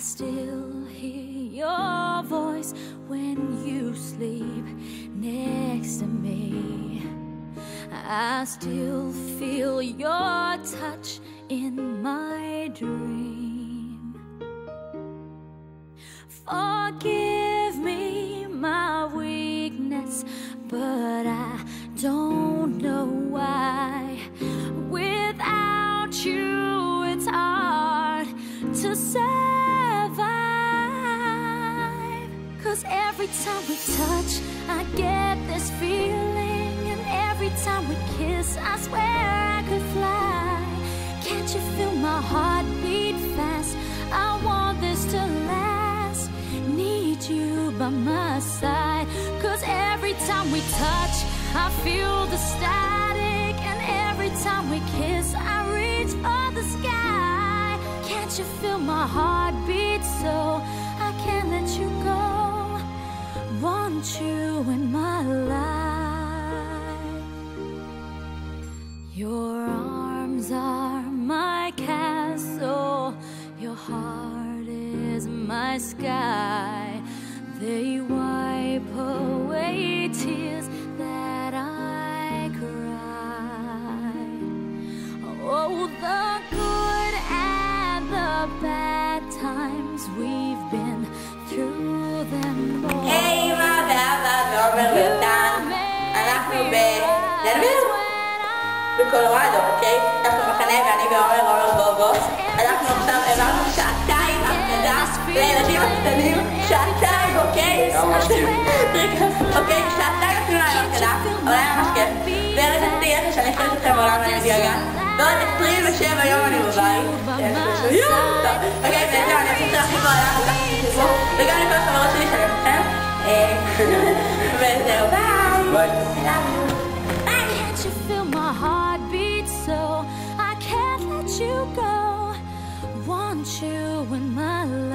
still hear your voice when you sleep next to me. I still feel your touch in my dream. Forgive me my weakness, but I don't know why. Without you, it's hard to survive. 'Cause every time we touch, I get this feeling, and every time we kiss, I swear I could fly. Can't you feel my heart beat fast? I want this to last. Need you by my side. 'Cause every time we touch, I feel the static, and every time we kiss, I reach for the sky. Can't you feel my heart beat so I can't let you go? Want you in my life. Your arms are my castle, your heart is my sky. They wipe away tears that I cry. Oh, the good and the bad times, we've been through them all. היי אמא ואבא ועומר ויותם, אנחנו בקולורדו, אוקיי? אנחנו במחנה ואני ועומר בובוס. אנחנו עכשיו העברנו שעתיים הפרדה לילדים הקטנים, שעתיים, אוקיי? אוקיי, שעתיים עשינו להם הפרדה, אבל היה ממש כיף. וארץ הצליח שאני חושבת אתכם בעולם ואני מתגעגעת. בעוד 27 יום אני בבית. אוקיי, וזהו, אני חושבת הכי בעולם, וגם לכל החברות שלי שאני אתכם. וזהו, ביי! Can't you feel my heart beat so I can't let you go? Want you in my life.